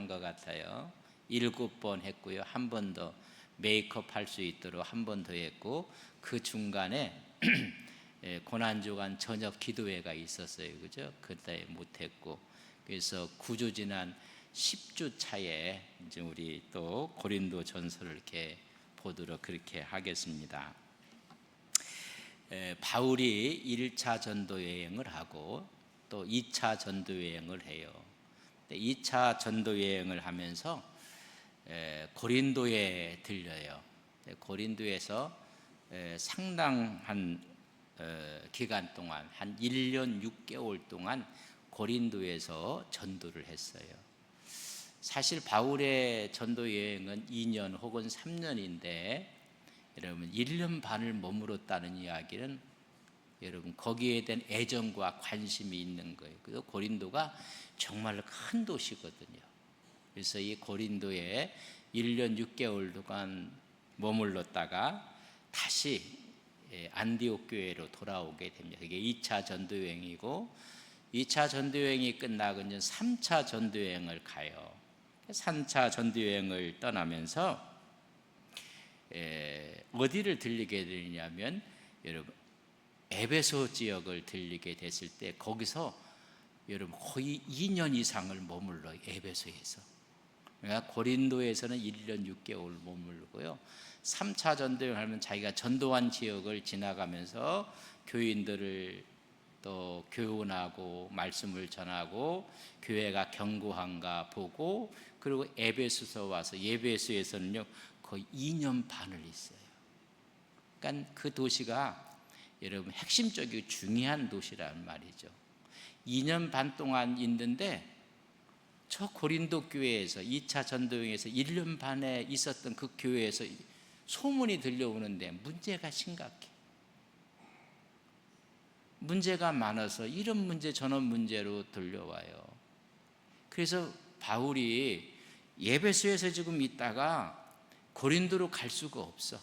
것 같아요. 7번 했고요. 한 번 더 메이크업 할 수 있도록 한 번 더 했고, 그 중간에 고난주간 저녁 기도회가 있었어요. 그죠? 그때 못했고, 그래서 9주 지난 10주 차에 이제 우리 또 고린도 전서를 이렇게 보도록 그렇게 하겠습니다. 바울이 1차 전도 여행을 하고 또 2차 전도 여행을 해요. 2차 전도 여행을 하면서 고린도에 들려요. 고린도에서 상당한 기간 동안 한 1년 6개월 동안 고린도에서 전도를 했어요. 사실 바울의 전도 여행은 2년 혹은 3년인데 여러분 1년 반을 머물렀다는 이야기는 여러분 거기에 대한 애정과 관심이 있는 거예요. 그래서 고린도가 정말 큰 도시거든요. 그래서 이 고린도에 1년 6개월 동안 머물렀다가 다시 안디옥 교회로 돌아오게 됩니다. 그게 2차 전도 여행이고, 2차 전도 여행이 끝나고 이제 3차 전도 여행을 가요. 3차 전도 여행을 떠나면서 어디를 들리게 되냐면 여러분 에베소 지역을 들리게 됐을 때 거기서 여러분 거의 2년 이상을 머물러요. 에베소에서. 그러니까 고린도에서는 1년 6개월 머물고요. 3차 전도여행을 하면 자기가 전도한 지역을 지나가면서 교인들을 또 교훈하고 말씀을 전하고 교회가 견고한가 보고, 그리고 에베소서 와서 에베소에서는요 거의 2년 반을 있어요. 그러니까 그 도시가 여러분 핵심적이고 중요한 도시란 말이죠. 2년 반 동안 있는데 저 고린도 교회에서 2차 전도여행에서 1년 반에 있었던 그 교회에서 소문이 들려오는데 문제가 심각해. 문제가 많아서 이런 문제 저런 문제로 들려와요. 그래서 바울이 에베소에서 지금 있다가 고린도로 갈 수가 없어.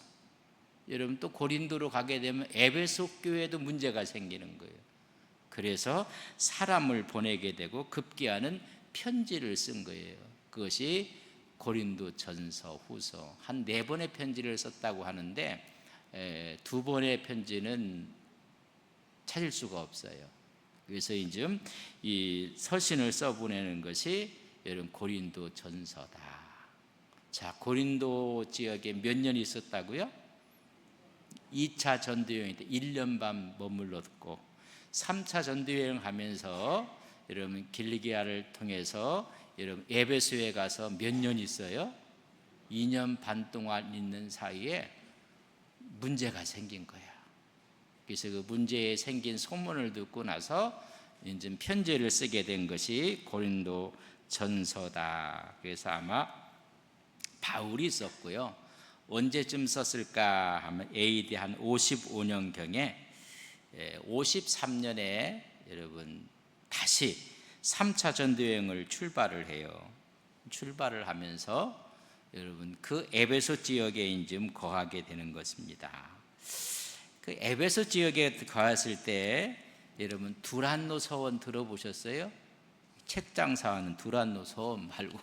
여러분 또 고린도로 가게 되면 에베소 교회에도 문제가 생기는 거예요. 그래서 사람을 보내게 되고 급기야는 편지를 쓴 거예요. 그것이 고린도 전서, 후서 한 4번의 편지를 썼다고 하는데 2번의 편지는 찾을 수가 없어요. 그래서 이제 이 서신을 써보내는 것이 여러분 고린도 전서다. 자, 고린도 지역에 몇 년 있었다고요? 2차 전도여행 때 1년 반 머물렀고, 3차 전도여행 하면서 여러분 길리기아를 통해서 여러분 에베소에 가서 몇 년 있어요? 2년 반 동안 있는 사이에 문제가 생긴 거야. 그래서 그 문제에 생긴 소문을 듣고 나서 이제 편지를 쓰게 된 것이 고린도 전서다. 그래서 아마 바울이 썼고요. 언제쯤 썼을까 하면 AD 한 55년경에 53년에 여러분 다시 3차 전도여행을 출발을 해요. 출발을 하면서 여러분 그 에베소 지역에 이제 거하게 되는 것입니다. 그 에베소 지역에 거했을 때 여러분 두란노 서원 들어보셨어요? 책 장사하는 두란노 서원 말고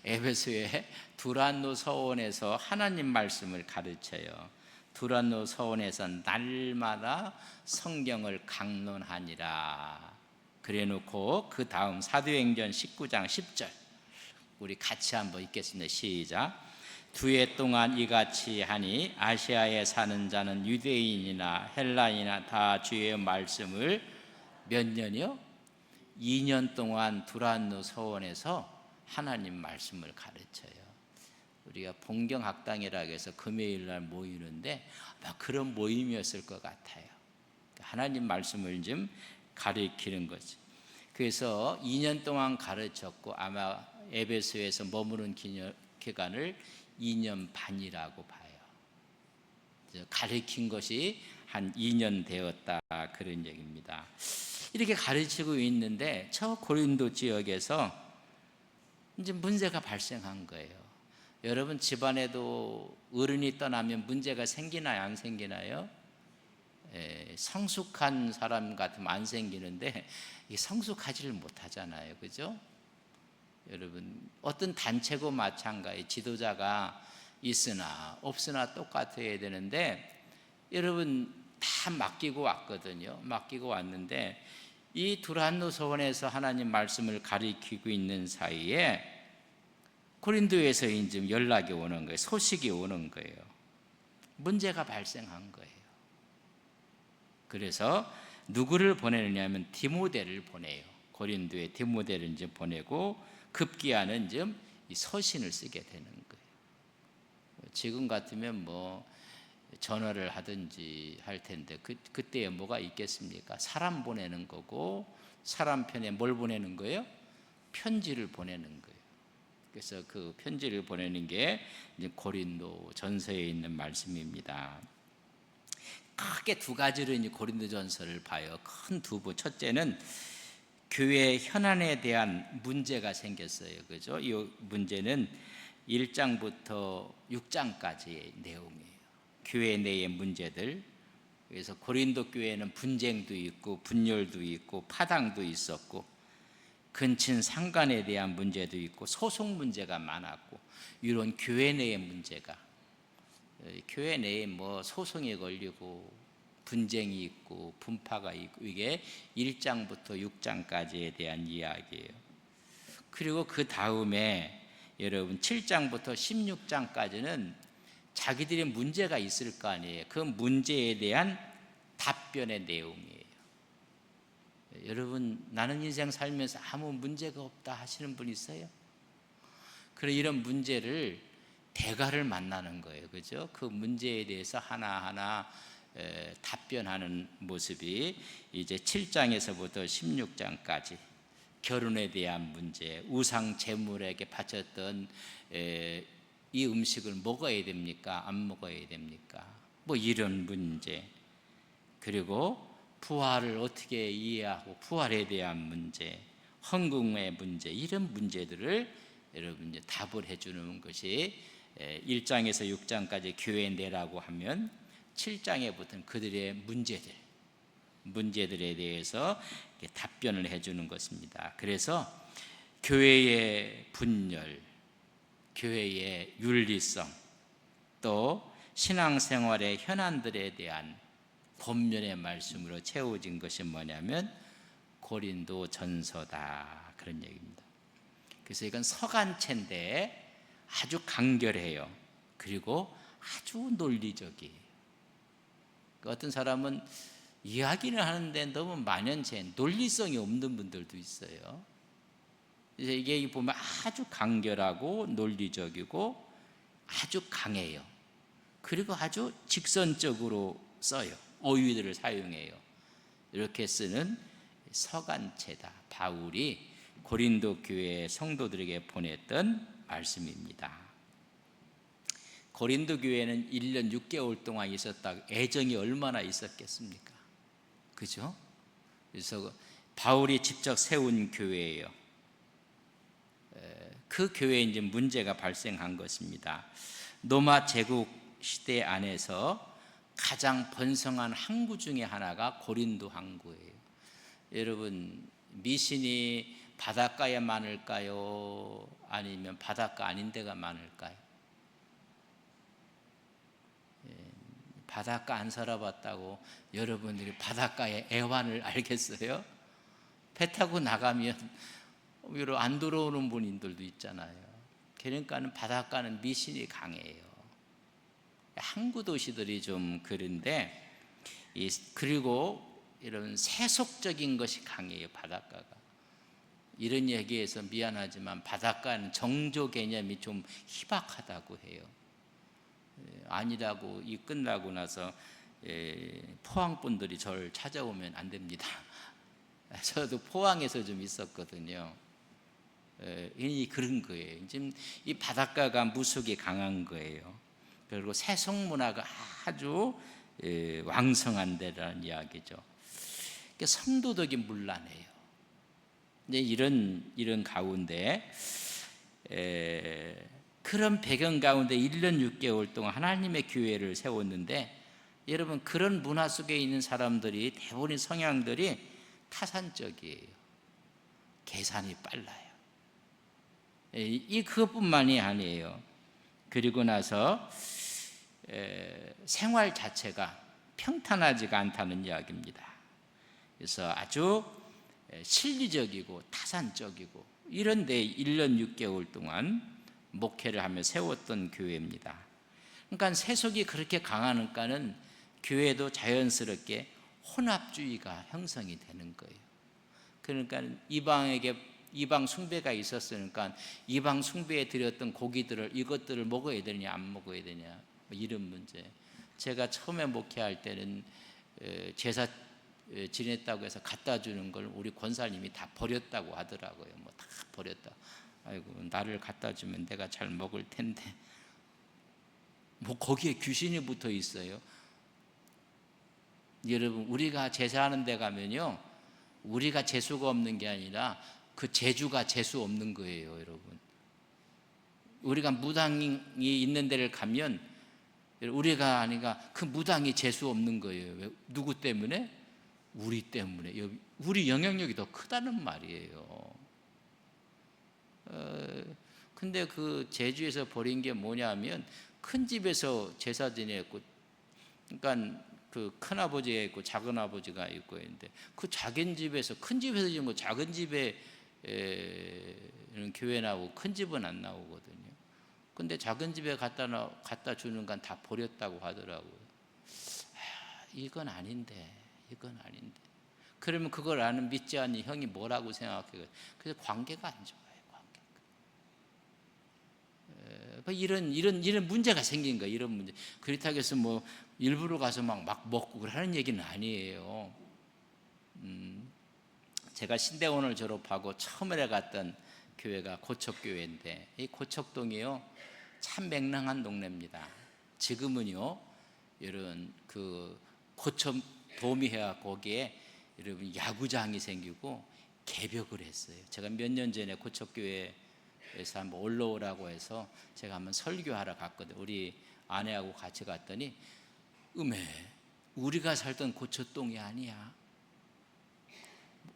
에베소의 두란노 서원에서 하나님 말씀을 가르쳐요. 두란노 서원에서 날마다 성경을 강론하니라 그래 놓고 그 다음 사도행전 19장 10절 우리 같이 한번 읽겠습니다. 시작. 2해 동안 이같이 하니 아시아에 사는 자는 유대인이나 헬라인이나 다 주의 말씀을 몇 년이요? 2년 동안 두란노 서원에서 하나님 말씀을 가르쳐요. 우리가 본경학당이라고 해서 금요일 날 모이는데 아마 그런 모임이었을 것 같아요. 하나님 말씀을 좀 가르치는 거죠. 그래서 2년 동안 가르쳤고 아마 에베소에서 머무른 기간을 2년 반이라고 봐요. 가르친 것이 한 2년 되었다 그런 얘기입니다. 이렇게 가르치고 있는데 저 고린도 지역에서 이제 문제가 발생한 거예요. 여러분 집안에도 어른이 떠나면 문제가 생기나요? 안 생기나요? 성숙한 사람 같으면 안 생기는데 성숙하지를 못하잖아요. 그죠? 여러분 어떤 단체고 마찬가지 지도자가 있으나 없으나 똑같아야 되는데 여러분 다 맡기고 왔거든요. 맡기고 왔는데 이 두란노 서원에서 하나님 말씀을 가리키고 있는 사이에 고린도에서 이제 연락이 오는 거예요. 소식이 오는 거예요. 문제가 발생한 거예요. 그래서 누구를 보내느냐면 디모데를 보내요. 고린도에 디모데를 이제 보내고 급기야는 좀 이 서신을 쓰게 되는 거예요. 지금 같으면 뭐 전화를 하든지 할 텐데 그때에 뭐가 있겠습니까? 사람 보내는 거고 사람 편에 뭘 보내는 거예요? 편지를 보내는 거예요. 그래서 그 편지를 보내는 게 이제 고린도 전서에 있는 말씀입니다. 크게 두 가지로 이제 고린도 전서를 봐요. 큰 두 부. 첫째는 교회 현안에 대한 문제가 생겼어요. 그죠? 이 문제는 1장부터 6장까지의 내용이에요. 교회 내의 문제들. 그래서 고린도 교회는 분쟁도 있고 분열도 있고 파당도 있었고 근친 상간에 대한 문제도 있고 소송 문제가 많았고 이런 교회 내의 문제가 교회 내에 뭐 소송이 걸리고 분쟁이 있고 분파가 있고 이게 1장부터 6장까지에 대한 이야기예요. 그리고 그 다음에 여러분 7장부터 16장까지는 자기들의 문제가 있을 거 아니에요. 그 문제에 대한 답변의 내용이에요. 여러분 나는 인생 살면서 아무 문제가 없다 하시는 분 있어요? 그래 이런 문제를 대가를 만나는 거예요. 그죠? 그 문제에 대해서 하나하나 답변하는 모습이 이제 7장에서부터 16장까지 결혼에 대한 문제, 우상 제물에게 바쳤던 이 음식을 먹어야 됩니까? 안 먹어야 됩니까? 뭐 이런 문제, 그리고 부활을 어떻게 이해하고 부활에 대한 문제, 헌금의 문제, 이런 문제들을 여러분 이제 답을 해주는 것이 1장에서 6장까지 교회 내라고 하면 7장에부터는 그들의 문제들에 대해서 답변을 해주는 것입니다. 그래서 교회의 분열, 교회의 윤리성, 또 신앙생활의 현안들에 대한 권면의 말씀으로 채워진 것이 뭐냐면 고린도 전서다, 그런 얘기입니다. 그래서 이건 서간체인데 아주 간결해요. 그리고 아주 논리적이에요. 어떤 사람은 이야기를 하는데 너무 만연체, 논리성이 없는 분들도 있어요. 그래서 이게 보면 아주 간결하고 논리적이고 아주 강해요. 그리고 아주 직선적으로 써요. 어휘들을 사용해요. 이렇게 쓰는 서간체다. 바울이 고린도 교회 성도들에게 보냈던 말씀입니다. 고린도 교회는 1년 6개월 동안 있었다. 애정이 얼마나 있었겠습니까? 그죠? 그래서 바울이 직접 세운 교회예요. 그 교회에 이제 문제가 발생한 것입니다. 로마 제국 시대 안에서 가장 번성한 항구 중에 하나가 고린도 항구예요. 여러분, 미신이 바닷가에 많을까요? 아니면 바닷가 아닌 데가 많을까요? 바닷가 안 살아봤다고 여러분들이 바닷가의 애환을 알겠어요? 배 타고 나가면 위로 안 들어오는 분들도 있잖아요. 그러니까는 바닷가는 미신이 강해요. 항구 도시들이 좀 그런데, 그리고 이런 세속적인 것이 강해요. 바닷가가. 이런 얘기에서 미안하지만 바닷가는 정조 개념이 좀 희박하다고 해요. 아니라고 이 끝나고 나서 포항 분들이 저를 찾아오면 안 됩니다. 저도 포항에서 좀 있었거든요. 이 그런 거예요. 지금 이 바닷가가 무속이 강한 거예요. 그리고 세속 문화가 아주 왕성한 데라는 이야기죠. 성도덕이 문란해요. 이런 가운데 그런 배경 가운데 1년 6개월 동안 하나님의 교회를 세웠는데, 여러분 그런 문화 속에 있는 사람들이 대부분의 성향들이 타산적이에요. 계산이 빨라요. 이 그것뿐만이 아니에요. 그리고 나서 생활 자체가 평탄하지가 않다는 이야기입니다. 그래서 아주 실리적이고 타산적이고 이런데 1년 6개월 동안 목회를 하며 세웠던 교회입니다. 그러니까 세속이 그렇게 강하니까는 교회도 자연스럽게 혼합주의가 형성이 되는 거예요. 그러니까 이방 숭배가 있었으니까 이방 숭배에 드렸던 고기들을 이것들을 먹어야 되냐 안 먹어야 되냐 뭐 이런 문제. 제가 처음에 목회할 때는 제사 지냈다고 해서 갖다 주는 걸 우리 권사님이 다 버렸다고 하더라고요. 뭐 다 버렸다. 아이고 나를 갖다 주면 내가 잘 먹을 텐데 뭐 거기에 귀신이 붙어 있어요. 여러분 우리가 제사하는 데 가면요 우리가 재수가 없는 게 아니라 그 재주가 재수 없는 거예요. 여러분 우리가 무당이 있는 데를 가면 우리가 아니가 그 무당이 재수 없는 거예요. 왜? 누구 때문에? 우리 때문에. 우리 영향력이 더 크다는 말이에요. 근데 그 제주에서 버린 게 뭐냐면 큰 집에서 제사 지냈고, 그러니까 그 큰 아버지가 있고 작은 아버지가 있고 있는데 그 작은 집에서 큰 집에서 지금 뭐 작은 집에 교회 나오고 큰 집은 안 나오거든요. 근데 작은 집에 갖다 주는 건 다 버렸다고 하더라고요. 이건 아닌데. 그러면 그걸 아는 믿지 않는 형이 뭐라고 생각해요? 그래서 관계가 안 좋아요. 이런 문제가 생긴 거예요. 이런 문제. 그렇다고 해서 뭐 일부러 가서 막 먹고 그러는 얘기는 아니에요. 제가 신대원을 졸업하고 처음에 갔던 교회가 고척교회인데 이 고척동이요 참 맹랑한 동네입니다. 지금은요 이런 그 고척 도미회와 거기에 여러분 야구장이 생기고 개벽을 했어요. 제가 몇 년 전에 고척교회에서 한번 올라오라고 해서 제가 한번 설교하러 갔거든요. 우리 아내하고 같이 갔더니 우리가 살던 고척동이 아니야.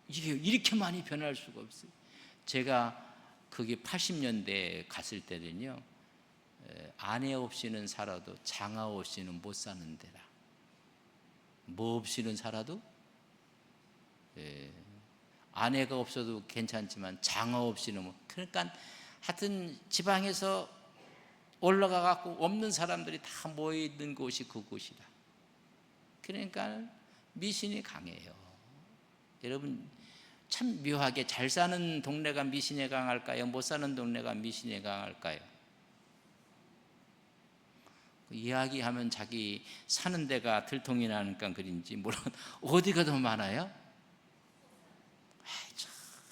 이게 이렇게 많이 변할 수가 없어요. 제가 거기 80년대에 갔을 때는요 아내 없이는 살아도 장아 없이는 못 사는 데라. 뭐 없이는 살아도 아내가 없어도 괜찮지만 장아 없이는 그러니까 하여튼 지방에서 올라가 갖고 없는 사람들이 다 모여 있는 곳이 그곳이다. 그러니까 미신이 강해요. 여러분 참 묘하게 잘 사는 동네가 미신에 강할까요? 못 사는 동네가 미신에 강할까요? 이야기하면 자기 사는 데가 들통이 나니까 그런지 물론 어디가 더 많아요?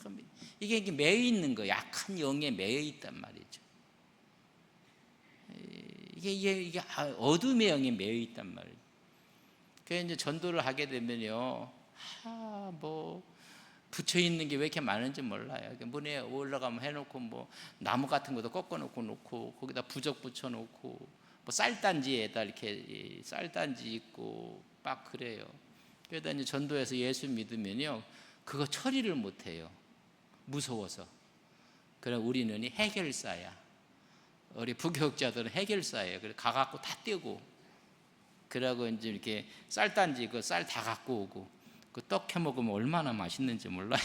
참 이게 매여 있는 거예요. 약한 영에 매여 있단 말이죠. 이게 어둠의 영에 매여 있단 말이에요. 그래서 이제 전도를 하게 되면요, 뭐 붙여 있는 게 왜 이렇게 많은지 몰라요. 문에 올라가면 해놓고 뭐 나무 같은 것도 꺾어놓고 거기다 부적 붙여놓고 뭐 쌀단지에다 이렇게 쌀단지 있고 막 그래요. 그러다 이제 전도해서 예수 믿으면요, 그거 처리를 못해요. 무서워서. 그럼 우리는 해결사야. 우리 부교육자들은 해결사예요. 그래서 가갖고 다 떼고, 그러고 이제 이렇게 쌀단지 그 쌀 다 갖고 오고, 그 떡 해 먹으면 얼마나 맛있는지 몰라요.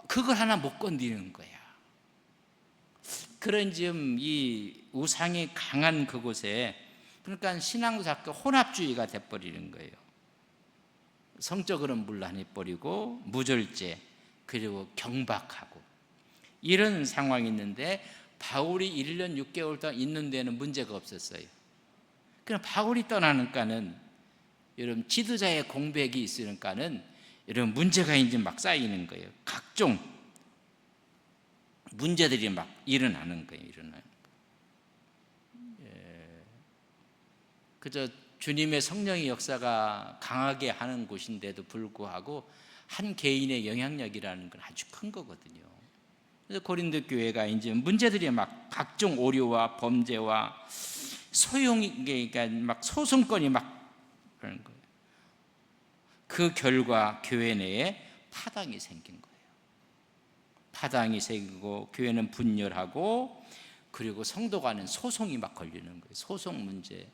그걸 하나 못 건드리는 거야. 그런 점 이 우상이 강한 그곳에, 그러니까 신앙사과 혼합주의가 돼버리는 거예요. 성적으로는 문란해버리고 무절제, 그리고 경박하고 이런 상황이 있는데, 바울이 1년 6개월 동안 있는 데는 문제가 없었어요. 그럼 바울이 떠나니까는 여러분 지도자의 공백이 있으니까는 여러분 문제가 이제 막 쌓이는 거예요. 각종 문제들이 막 일어나는 거예요. 그저 주님의 성령의 역사가 강하게 하는 곳인데도 불구하고 한 개인의 영향력이라는 건 아주 큰 거거든요. 그래서 고린도 교회가 이제 문제들이 막 각종 오류와 범죄와 그러니까 막 소송건이 막 그런 거예요. 그 결과 교회 내에 파당이 생긴 거예요. 파당이 생기고 교회는 분열하고, 그리고 성도 간은 소송이 막 걸리는 거예요. 소송 문제.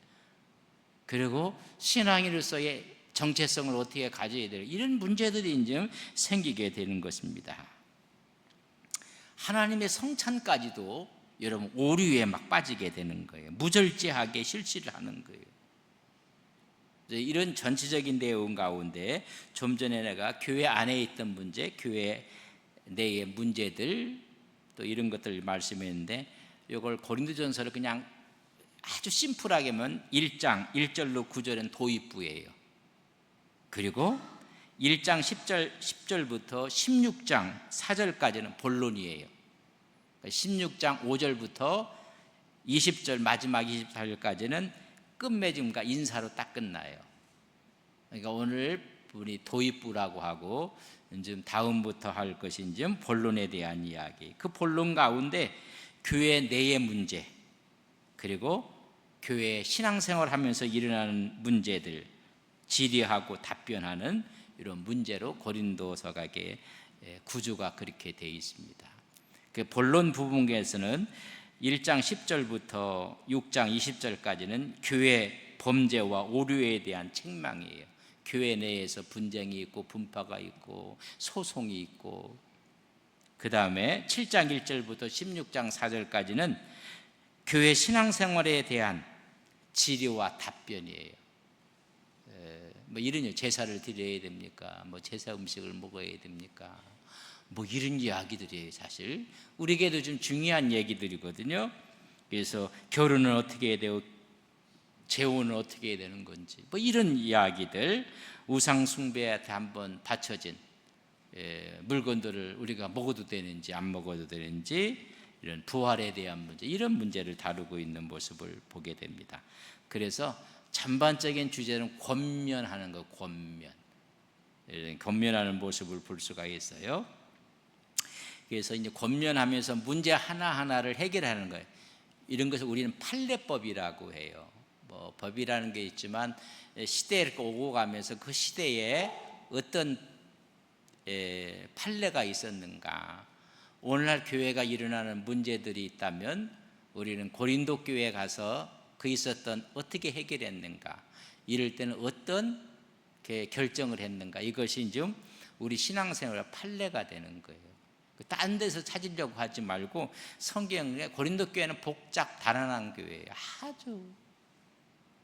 그리고 신앙인으로서의 정체성을 어떻게 가져야 될, 이런 문제들이 이제 생기게 되는 것입니다. 하나님의 성찬까지도 여러분 오류에 막 빠지게 되는 거예요. 무절제하게 실시를 하는 거예요. 이런 전체적인 내용 가운데 좀 전에 내가 교회 안에 있던 문제, 교회 내의 문제들, 또 이런 것들 말씀했는데, 이걸 고린도전서를 그냥 아주 심플하게 하면 1장 1절로 9절은 도입부예요. 그리고 1장 10절부터 16장 4절까지는 본론이에요. 16장 5절부터 20절 마지막 24절까지는 끝맺음과 인사로 딱 끝나요. 그러니까 오늘 우리 도입부라고 하고, 이제 다음부터 할 것이 이제 본론에 대한 이야기. 그 본론 가운데 교회 내의 문제, 그리고 교회 신앙생활하면서 일어나는 문제들, 질의하고 답변하는 이런 문제로 고린도서가의 구조가 그렇게 되어 있습니다. 그 본론 부분에서는 1장 10절부터 6장 20절까지는 교회 범죄와 오류에 대한 책망이에요. 교회 내에서 분쟁이 있고 분파가 있고 소송이 있고, 그 다음에 7장 1절부터 16장 4절까지는 교회 신앙생활에 대한 질의와 답변이에요. 뭐 이런, 제사를 드려야 됩니까? 뭐 제사 음식을 먹어야 됩니까? 뭐 이런 이야기들이에요. 사실 우리에게도 좀 중요한 얘기들이거든요. 그래서 결혼은 어떻게 해야 되고 재혼은 어떻게 해야 되는 건지, 뭐 이런 이야기들, 우상 숭배에 한번 바쳐진 물건들을 우리가 먹어도 되는지 안 먹어도 되는지, 이런 부활에 대한 문제, 이런 문제를 다루고 있는 모습을 보게 됩니다. 그래서 전반적인 주제는 권면하는 거, 권면하는 모습을 볼 수가 있어요. 그래서 이제 권면하면서 문제 하나하나를 해결하는 거예요. 이런 것을 우리는 판례법이라고 해요. 뭐 법이라는 게 있지만 시대를 오고 가면서 그 시대에 어떤 판례가 있었는가, 오늘날 교회가 일어나는 문제들이 있다면 우리는 고린도 교회에 가서 그 있었던 어떻게 해결했는가, 이럴 때는 어떤 결정을 했는가, 이것이 좀 우리 신앙생활의 판례가 되는 거예요. 딴 데서 찾으려고 하지 말고, 성경에 고린도 교회는 복잡 다란한 교회예요. 아주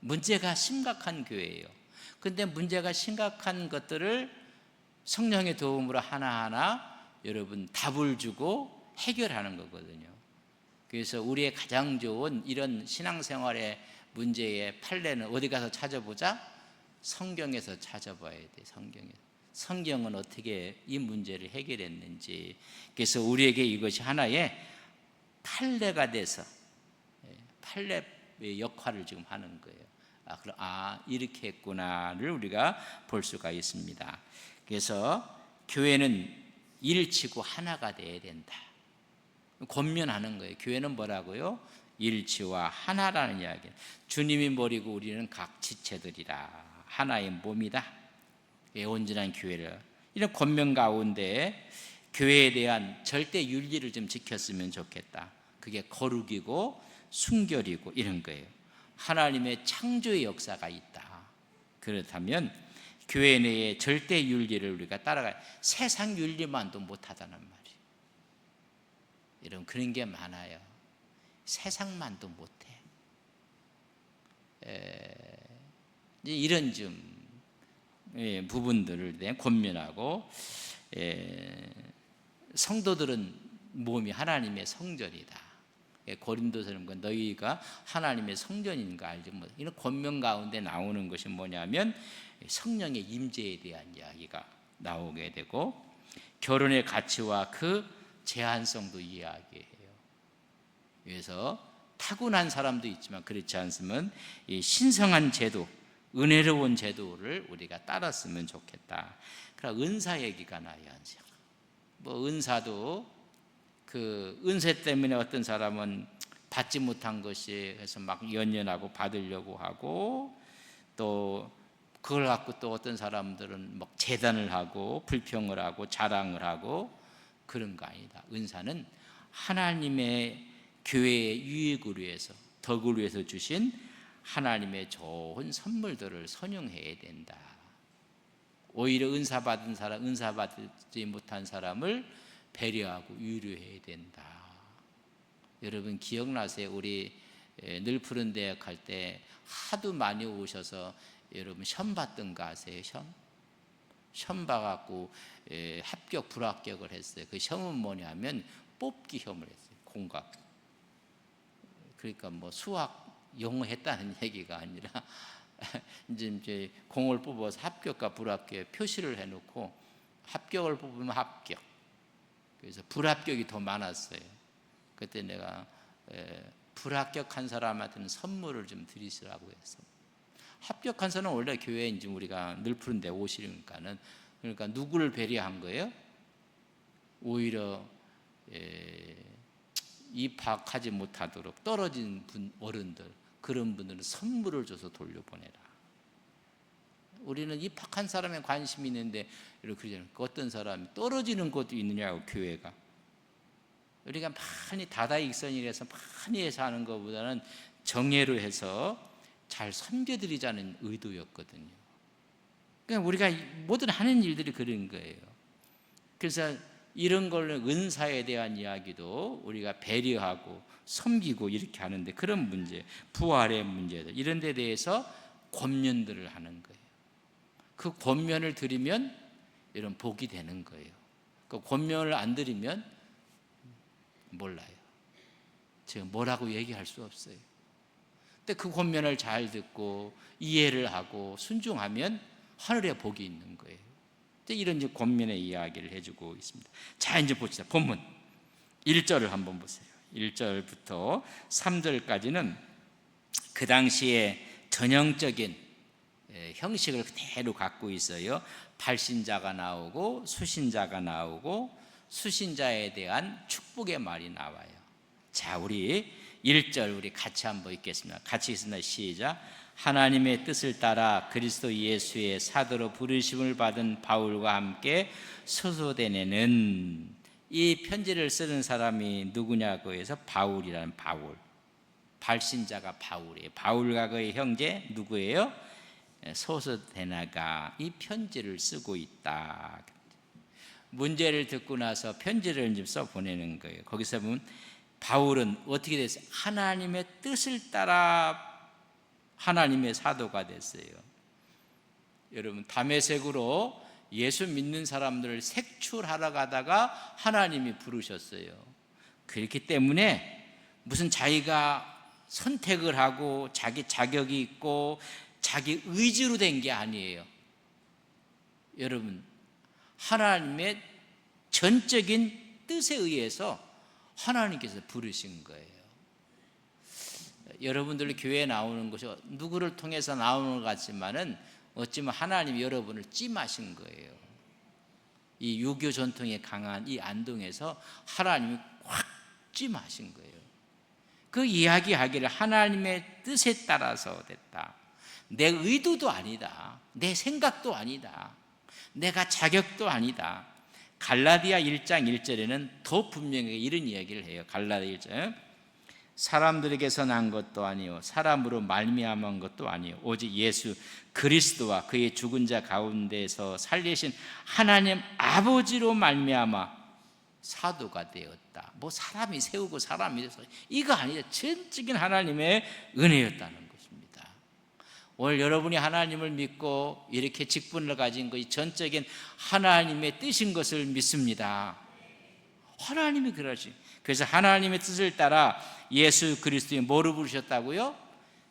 문제가 심각한 교회예요. 그런데 문제가 심각한 것들을 성령의 도움으로 하나하나 여러분 답을 주고 해결하는 거거든요. 그래서 우리의 가장 좋은 이런 신앙생활의 문제의 판례는 어디 가서 찾아보자? 성경에서 찾아봐야 돼. 성경은 어떻게 이 문제를 해결했는지. 그래서 우리에게 이것이 하나의 판례가 돼서 판례의 역할을 지금 하는 거예요. 이렇게 했구나를 우리가 볼 수가 있습니다. 그래서 교회는 일치고 하나가 돼야 된다. 권면하는 거예요. 교회는 뭐라고요? 일치와 하나라는 이야기. 주님이 머리고 우리는 각 지체들이라, 하나의 몸이다. 온전한 교회를, 이런 권면 가운데 교회에 대한 절대 윤리를 좀 지켰으면 좋겠다. 그게 거룩이고 순결이고 이런 거예요. 하나님의 창조의 역사가 있다. 그렇다면 교회 내의 절대 윤리를 우리가 따라가야, 세상 윤리만도 못하다는 말이에요. 여러분, 그런 게 많아요. 세상만도 못해. 이런 좀 부분들을 대해 권면하고, 성도들은 몸이 하나님의 성전이다. 고린도서는 너희가 하나님의 성전인 거 알지 못. 이런 권면 가운데 나오는 것이 뭐냐면 성령의 임재에 대한 이야기가 나오게 되고, 결혼의 가치와 그 제한성도 이야기해요. 그래서 타고난 사람도 있지만 그렇지 않으면 이 신성한 제도, 은혜로운 제도를 우리가 따랐으면 좋겠다. 그러나 은사 얘기가 나요. 뭐 은사도 그 은사 때문에 어떤 사람은 받지 못한 것이 해서 막 연연하고 받으려고 하고, 또 그걸 갖고 또 어떤 사람들은 막 재단을 하고 불평을 하고 자랑을 하고, 그런 거 아니다. 은사는 하나님의 교회의 유익을 위해서, 덕을 위해서 주신 하나님의 좋은 선물들을 선용해야 된다. 오히려 은사 받은 사람, 은사 받지 못한 사람을 배려하고 위로해야 된다. 여러분 기억나세요? 우리 늘 푸른 대학 할 때 하도 많이 오셔서 여러분 시험 받던 거 아세요? 시험 봐갖고 합격 불합격을 했어요. 그 시험은 뭐냐면 뽑기 시험을 했어요. 공각. 그러니까 뭐 수학 영어 했다는 얘기가 아니라 이제 공을 뽑아서 합격과 불합격 표시를 해놓고 합격을 뽑으면 합격, 그래서 불합격이 더 많았어요. 그때 내가 불합격한 사람한테는 선물을 좀 드리시라고 해서, 합격한 사람은 원래 교회에 이제 우리가 늘 푸른데 오시니까는, 그러니까 누구를 배려한 거예요? 오히려 입학하지 못하도록 떨어진 어른들, 그런 분들은 선물을 줘서 돌려보내라. 우리는 입학한 사람에 관심이 있는데 이렇게 그러잖아요. 어떤 사람이 떨어지는 것도 있느냐고, 교회가. 우리가 많이 다다익선이라서 많이 해서 하는 것보다는 정예로 해서 잘 섬겨드리자는 의도였거든요. 그러니까 우리가 모든 하는 일들이 그런 거예요. 그래서 이런 걸로 은사에 대한 이야기도 우리가 배려하고 섬기고 이렇게 하는데, 그런 문제, 부활의 문제들, 이런 데 대해서 권면들을 하는 거예요. 그 권면을 드리면 이런 복이 되는 거예요. 그 권면을 안 드리면 몰라요. 제가 뭐라고 얘기할 수 없어요. 근데 그 권면을 잘 듣고 이해를 하고 순종하면 하늘에 복이 있는 거예요. 이런 이제 권면의 이야기를 해주고 있습니다. 자, 이제 봅시다. 본문 1절을 한번 보세요. 1절부터 3절까지는 그 당시에 전형적인 형식을 그대로 갖고 있어요. 발신자가 나오고 수신자가 나오고 수신자에 대한 축복의 말이 나와요. 자, 우리 1절 우리 같이 한번 읽겠습니다. 같이 읽습니다. 시작. 하나님의 뜻을 따라 그리스도 예수의 사도로 부르심을 받은 바울과 함께 소소대네는, 이 편지를 쓰는 사람이 누구냐고 해서 바울이라는, 바울, 발신자가 바울이에요. 바울과 그의 형제 누구예요? 소소대나가 이 편지를 쓰고 있다. 문제를 듣고 나서 편지를 좀 써 보내는 거예요. 거기서 보면 바울은 어떻게 됐어요? 하나님의 뜻을 따라 하나님의 사도가 됐어요. 여러분, 다메섹으로 예수 믿는 사람들을 색출하러 가다가 하나님이 부르셨어요. 그렇기 때문에 무슨 자기가 선택을 하고 자기 자격이 있고 자기 의지로 된 게 아니에요. 여러분, 하나님의 전적인 뜻에 의해서 하나님께서 부르신 거예요. 여러분들 교회에 나오는 것이 누구를 통해서 나오는 것 같지만은 어찌면 하나님이 여러분을 찜하신 거예요. 이 유교 전통에 강한 이 안동에서 하나님이 확 찜하신 거예요. 그 이야기하기를 하나님의 뜻에 따라서 됐다. 내 의도도 아니다. 내 생각도 아니다. 내가 자격도 아니다. 갈라디아 1장 1절에는 더 분명하게 이런 이야기를 해요. 갈라디아 1장. 사람들에게서 난 것도 아니요 사람으로 말미암은 것도 아니요 오직 예수 그리스도와 그의 죽은 자 가운데서 살리신 하나님 아버지로 말미암아 사도가 되었다. 뭐 사람이 세우고 사람이 돼서 이거 아니죠. 전적인 하나님의 은혜였다는 것입니다. 오늘 여러분이 하나님을 믿고 이렇게 직분을 가진 것이 전적인 하나님의 뜻인 것을 믿습니다. 하나님이 그러시. 그래서 하나님의 뜻을 따라 예수 그리스도의 뭐로 부르셨다고요?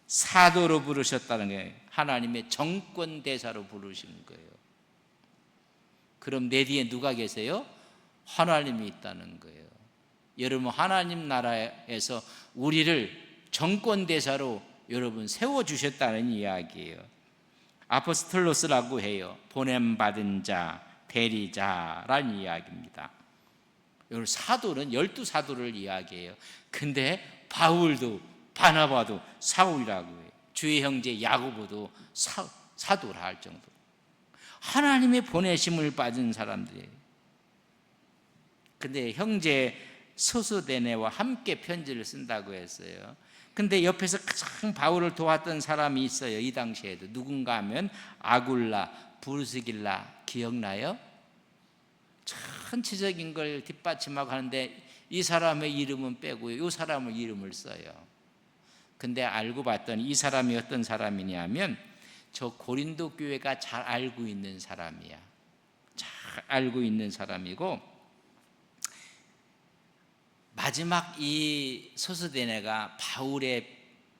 사도로 부르셨다는 거예요. 하나님의 정권 대사로 부르신 거예요. 그럼 내 뒤에 누가 계세요? 하나님이 있다는 거예요. 여러분, 하나님 나라에서 우리를 정권 대사로 여러분 세워주셨다는 이야기예요. 아포스톨로스라고 해요. 보냄받은 자, 대리자라는 이야기입니다. 여러분, 사도는 12사도를 이야기해요. 근데 바울도 바나바도 사울이라고 해요. 주의 형제 야고보도 사도라 할 정도로 하나님의 보내심을 받은 사람들이에요. 근데 형제 소스데네와 함께 편지를 쓴다고 했어요. 근데 옆에서 가장 바울을 도왔던 사람이 있어요. 이 당시에도 누군가 하면 아굴라, 브루스길라 기억나요? 전체적인 걸 뒷받침하고 하는데 이 사람의 이름은 빼고요, 이 사람의 이름을 써요. 근데 알고 봤더니 이 사람이 어떤 사람이냐면 저 고린도 교회가 잘 알고 있는 사람이야. 잘 알고 있는 사람이고, 마지막 이 소스데네가 바울의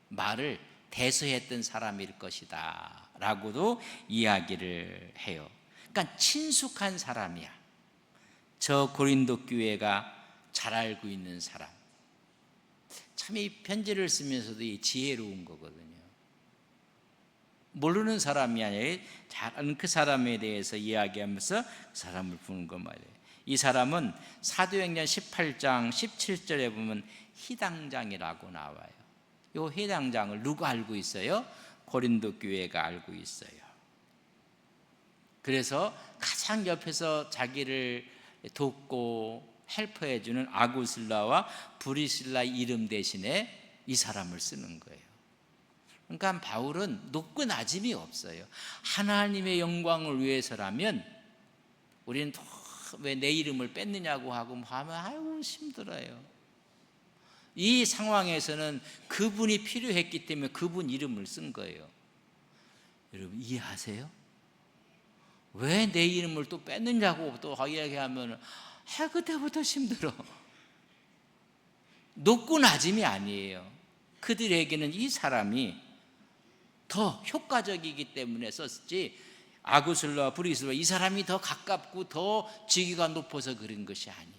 말을 대서했던 사람일 것이다 라고도 이야기를 해요. 그러니까 친숙한 사람이야. 저 고린도 교회가 잘 알고 있는 사람. 참 이 편지를 쓰면서도 이 지혜로운 거거든요. 모르는 사람이 아니라 잘 아는 그 사람에 대해서 이야기하면서 그 사람을 부르는 거 말이에요. 이 사람은 사도행전 18장 17절에 보면 희당장이라고 나와요. 이 희당장을 누가 알고 있어요? 고린도 교회가 알고 있어요. 그래서 가장 옆에서 자기를 돕고 헬퍼해주는 아구슬라와 브리실라 이름 대신에 이 사람을 쓰는 거예요. 그러니까 바울은 높고 낮음이 없어요. 하나님의 영광을 위해서라면 우리는 왜 내 이름을 뺐느냐고 하고 하면 아유 힘들어요. 이 상황에서는 그분이 필요했기 때문에 그분 이름을 쓴 거예요. 여러분 이해하세요? 왜 내 이름을 또 뺐느냐고 또 이야기하면 그때부터 힘들어. 높고 낮음이 아니에요. 그들에게는 이 사람이 더 효과적이기 때문에 썼지, 아구슬라와 브리스라 이 사람이 더 가깝고 더 직위가 높아서 그런 것이 아니에요.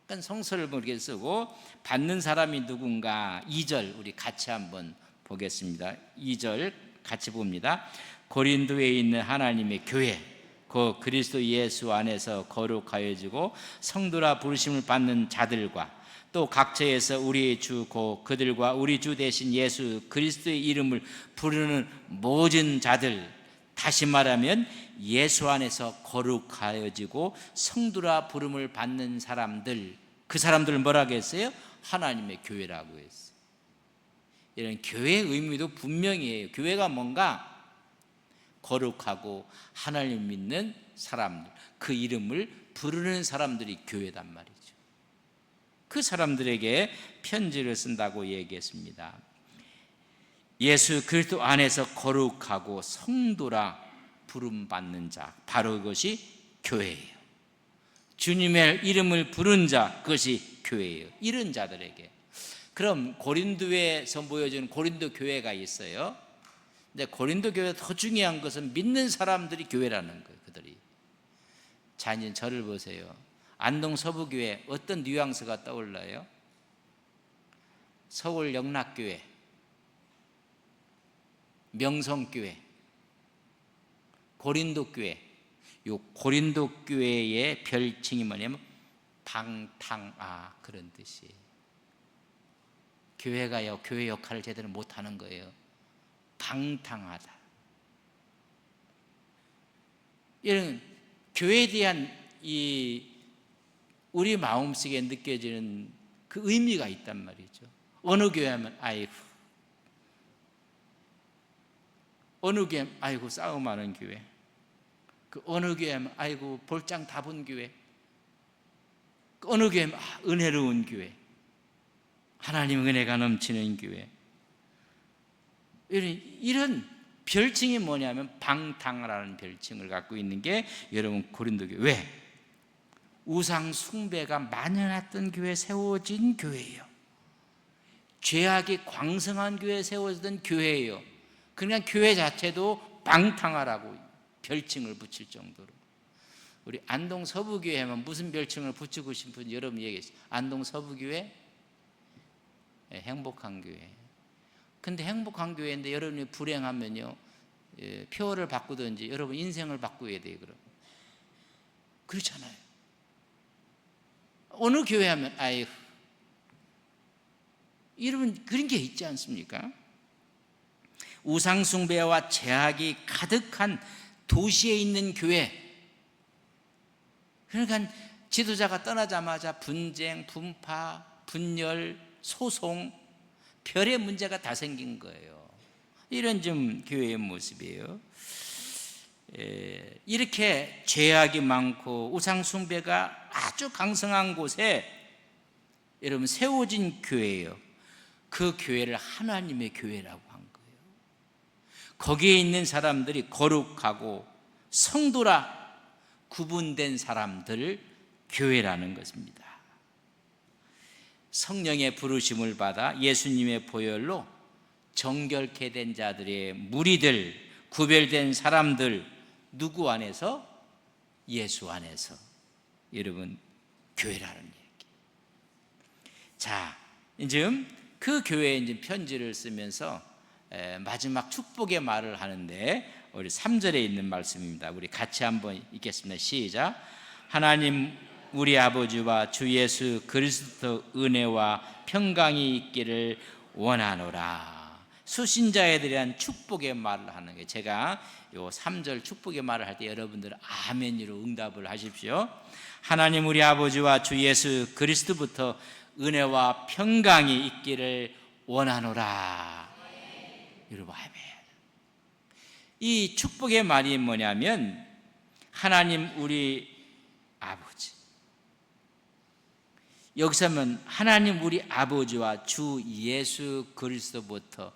그러니까 성서를 그렇게 쓰고, 받는 사람이 누군가 2절 우리 같이 한번 보겠습니다. 2절 같이 봅니다. 고린도에 있는 하나님의 교회, 그 그리스도 예수 안에서 거룩하여지고 성도라 부르심을 받는 자들과 또 각처에서 우리의 주 곧 그들과 우리 주 대신 예수 그리스도의 이름을 부르는 모든 자들, 다시 말하면 예수 안에서 거룩하여지고 성도라 부름을 받는 사람들, 그 사람들을 뭐라고 했어요? 하나님의 교회라고 했어요. 이런 교회의 의미도 분명히 해요. 교회가 뭔가 거룩하고 하나님 믿는 사람들, 그 이름을 부르는 사람들이 교회단 말이죠. 그 사람들에게 편지를 쓴다고 얘기했습니다. 예수 그리스도 안에서 거룩하고 성도라 부름받는 자, 바로 그것이 교회예요. 주님의 이름을 부른 자, 그것이 교회예요. 이런 자들에게. 그럼 고린도에서 모여지는 고린도 교회가 있어요. 근데 고린도 교회 더 중요한 것은 믿는 사람들이 교회라는 거예요. 그들이. 자, 이제 저를 보세요. 안동 서부교회 어떤 뉘앙스가 떠올라요? 서울 영락교회, 명성교회, 고린도교회. 이 고린도교회의 별칭이 뭐냐면 방탕아, 그런 뜻이에요. 교회가요, 교회 역할을 제대로 못하는 거예요. 방탕하다. 이런 교회에 대한 우리 마음속에 느껴지는 그 의미가 있단 말이죠. 어느 교회 하면 아이고, 어느 교회 하면 아이고 싸움하는 교회, 그 어느 교회 하면 아이고 볼장 다분 교회, 그 어느 교회 하면 은혜로운 교회, 하나님 은혜가 넘치는 교회. 이런 별칭이 뭐냐면 방탕이라는 별칭을 갖고 있는 게 여러분 고린도 교회. 왜? 우상 숭배가 만연했던 교회에 세워진 교회예요. 죄악이 광성한 교회에 세워지던 교회예요. 그러니까 교회 자체도 방탕하라고 별칭을 붙일 정도로. 우리 안동 서부교회 하면 무슨 별칭을 붙이고 싶은지 여러분 얘기했어요. 안동 서부교회? 네, 행복한 교회. 근데 행복한 교회인데 여러분이 불행하면요, 표어를 바꾸든지 여러분 인생을 바꾸어야 돼요. 그럼 그렇잖아요. 어느 교회 하면 아이고, 여러분 그런 게 있지 않습니까? 우상숭배와 죄악이 가득한 도시에 있는 교회. 그러니까 지도자가 떠나자마자 분쟁, 분파, 분열, 소송, 별의 문제가 다 생긴 거예요. 이런 좀 교회의 모습이에요. 이렇게 죄악이 많고 우상 숭배가 아주 강성한 곳에 여러분 세워진 교회예요. 그 교회를 하나님의 교회라고 한 거예요. 거기에 있는 사람들이 거룩하고 성도라 구분된 사람들 교회라는 것입니다. 성령의 부르심을 받아 예수님의 보혈로 정결케 된 자들의 무리들, 구별된 사람들, 누구 안에서? 예수 안에서. 여러분, 교회라는 얘기. 자, 이제 그 교회에 이제 편지를 쓰면서 마지막 축복의 말을 하는데, 우리 3절에 있는 말씀입니다. 우리 같이 한번 읽겠습니다. 시작. 하나님 우리 아버지와 주 예수 그리스도 은혜와 평강이 있기를 원하노라. 수신자에 대한 축복의 말을 하는 거예요. 제가 요 3절 축복의 말을 할 때 여러분들 아멘으로 응답을 하십시오. 하나님 우리 아버지와 주 예수 그리스도부터 은혜와 평강이 있기를 원하노라. 여러분 아멘. 이 축복의 말이 뭐냐면 하나님 우리 아버지, 여기서는 하나님 우리 아버지와 주 예수 그리스도부터,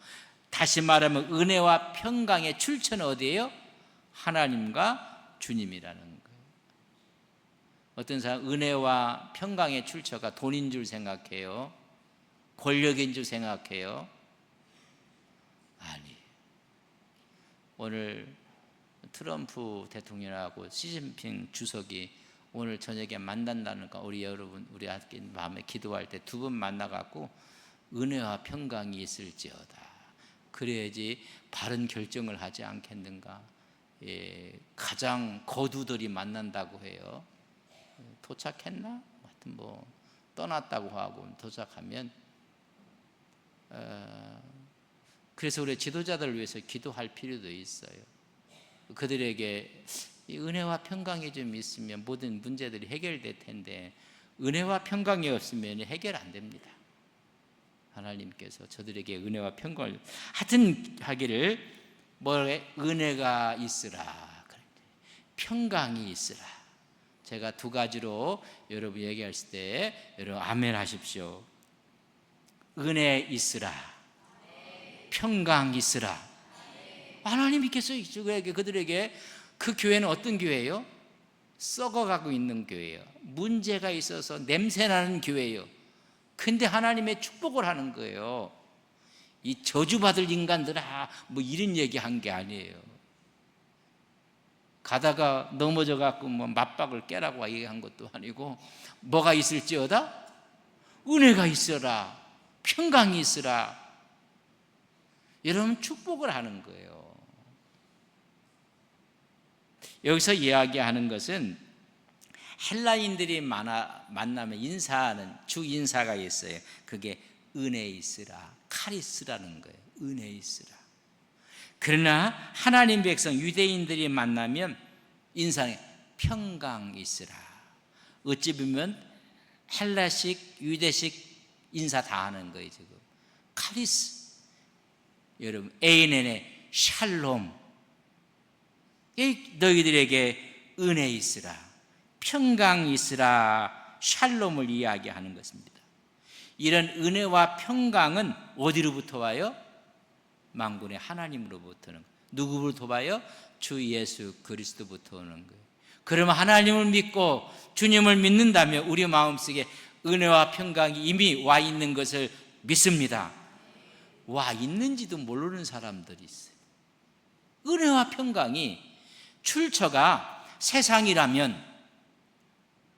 다시 말하면 은혜와 평강의 출처는 어디예요? 하나님과 주님이라는 거예요. 어떤 사람 은혜와 평강의 출처가 돈인 줄 생각해요? 권력인 줄 생각해요? 아니, 오늘 트럼프 대통령하고 시진핑 주석이 오늘 저녁에 만난다니까 우리 여러분, 우리 마음에 기도할 때 두 분 만나갖고 은혜와 평강이 있을지어다. 그래야지 바른 결정을 하지 않겠는가. 가장 거두들이 만난다고 해요. 도착했나? 하여튼 뭐 떠났다고 하고 도착하면 그래서 우리 지도자들을 위해서 기도할 필요도 있어요. 그들에게 이 은혜와 평강이 좀 있으면 모든 문제들이 해결될 텐데 은혜와 평강이 없으면 해결 안 됩니다. 하나님께서 저들에게 은혜와 평강을 하여튼 하기를 뭐래? 은혜가 있으라, 평강이 있으라. 제가 두 가지로 여러분 얘기했을 때 여러분 아멘 하십시오. 은혜 있으라, 평강 있으라. 하나님께서 그들에게, 그 교회는 어떤 교회예요? 썩어가고 있는 교회예요. 문제가 있어서 냄새나는 교회예요. 근데 하나님의 축복을 하는 거예요. 이 저주받을 인간들아 뭐 이런 얘기한 게 아니에요. 가다가 넘어져 갖고 뭐 맞박을 깨라고 얘기한 것도 아니고, 뭐가 있을지어다? 은혜가 있어라, 평강이 있으라. 여러분 축복을 하는 거예요. 여기서 이야기하는 것은 헬라인들이 만나면 인사하는 주 인사가 있어요. 그게 은혜 있으라, 카리스라는 거예요. 은혜 있으라. 그러나 하나님 백성 유대인들이 만나면 인사는 평강 있으라. 어찌 보면 헬라식 유대식 인사 다 하는 거예요. 지금 카리스, 여러분 ANN의 샬롬, 너희들에게 은혜 있으라, 평강 있으라, 샬롬을 이야기하는 것입니다. 이런 은혜와 평강은 어디로부터 와요? 만군의 하나님으로부터는. 누구로부터 와요? 주 예수 그리스도부터 오는 거예요. 그러면 하나님을 믿고 주님을 믿는다면 우리 마음속에 은혜와 평강이 이미 와 있는 것을 믿습니다. 와 있는지도 모르는 사람들이 있어요. 은혜와 평강이 출처가 세상이라면,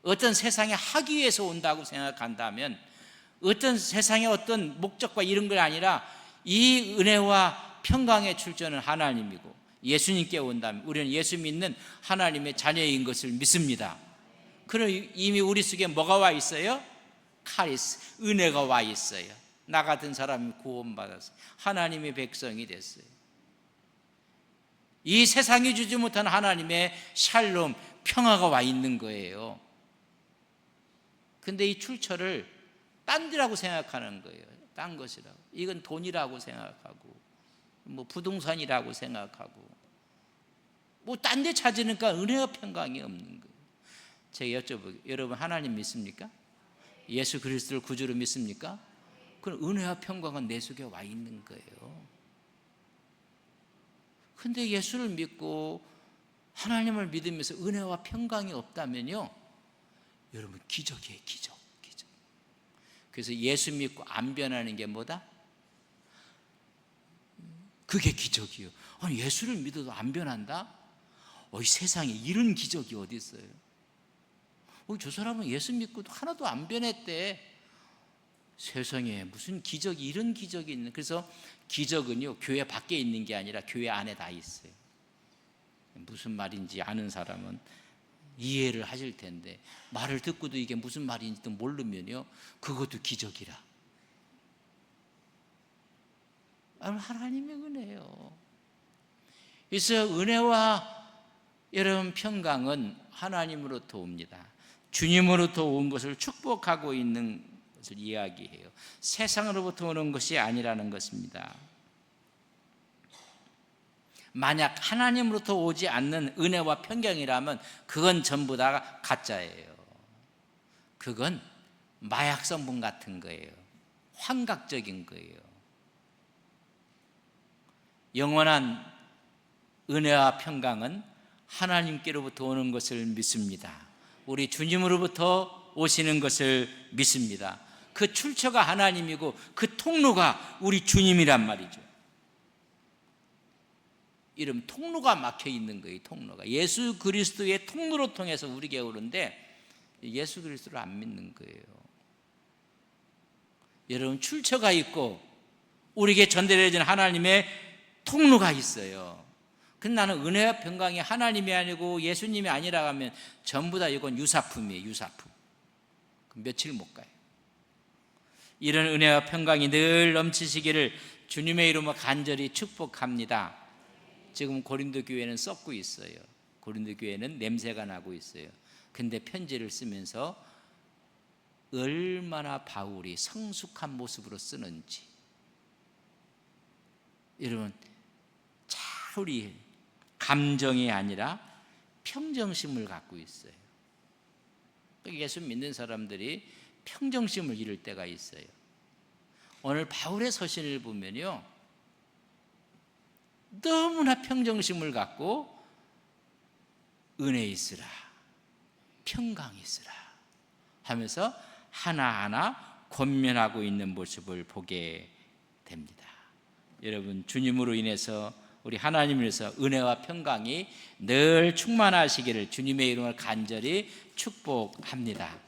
어떤 세상에 하기 위해서 온다고 생각한다면, 어떤 세상의 어떤 목적과 이런 게 아니라 이 은혜와 평강의 출처는 하나님이고, 예수님께 온다면 우리는 예수 믿는 하나님의 자녀인 것을 믿습니다. 그럼 이미 우리 속에 뭐가 와 있어요? 카리스, 은혜가 와 있어요. 나 같은 사람이 구원받았어요. 하나님의 백성이 됐어요. 이 세상이 주지 못한 하나님의 샬롬, 평화가 와 있는 거예요. 근데 이 출처를 딴 데라고 생각하는 거예요. 딴 것이라고. 이건 돈이라고 생각하고 뭐 부동산이라고 생각하고 뭐 딴 데 찾으니까 은혜와 평강이 없는 거예요. 제가 여쭤볼게요. 여러분 하나님 믿습니까? 예수 그리스도를 구주로 믿습니까? 그럼 은혜와 평강은 내 속에 와 있는 거예요. 근데 예수를 믿고 하나님을 믿으면서 은혜와 평강이 없다면요, 여러분 기적이에요. 기적. 그래서 예수 믿고 안 변하는 게 뭐다? 그게 기적이에요. 아니, 예수를 믿어도 안 변한다? 이 세상에 이런 기적이 어디 있어요? 저 사람은 예수 믿고도 하나도 안 변했대. 세상에 무슨 기적이, 이런 기적이 있는. 그래서 기적은요, 교회 밖에 있는 게 아니라 교회 안에 다 있어요. 무슨 말인지 아는 사람은 이해를 하실 텐데, 말을 듣고도 이게 무슨 말인지도 모르면요, 그것도 기적이라. 하나님의 은혜예요. 그래서 은혜와 여러분 평강은 하나님으로부터 옵니다. 주님으로부터 온 것을 축복하고 있는 것을 이야기해요. 세상으로부터 오는 것이 아니라는 것입니다. 만약 하나님으로부터 오지 않는 은혜와 평강이라면 그건 전부 다 가짜예요. 그건 마약 성분 같은 거예요. 환각적인 거예요. 영원한 은혜와 평강은 하나님께로부터 오는 것을 믿습니다. 우리 주님으로부터 오시는 것을 믿습니다. 그 출처가 하나님이고 그 통로가 우리 주님이란 말이죠. 이름 통로가 막혀 있는 거예요. 통로가 예수 그리스도의 통로로 통해서 우리에게 오는데 예수 그리스도를 안 믿는 거예요. 여러분 출처가 있고 우리에게 전달해진 하나님의 통로가 있어요. 근데 나는 은혜와 평강이 하나님이 아니고 예수님이 아니라 하면 전부 다 이건 유사품이에요. 유사품. 며칠 못 가요. 이런 은혜와 평강이 늘 넘치시기를 주님의 이름으로 간절히 축복합니다. 지금 고린도 교회는 썩고 있어요. 고린도 교회는 냄새가 나고 있어요. 근데 편지를 쓰면서 얼마나 바울이 성숙한 모습으로 쓰는지. 여러분, 우리 감정이 아니라 평정심을 갖고 있어요. 예수 믿는 사람들이 평정심을 잃을 때가 있어요. 오늘 바울의 서신을 보면요, 너무나 평정심을 갖고 은혜 있으라, 평강 있으라 하면서 하나하나 권면하고 있는 모습을 보게 됩니다. 여러분 주님으로 인해서 우리 하나님을 위해서 은혜와 평강이 늘 충만하시기를 주님의 이름을 간절히 축복합니다.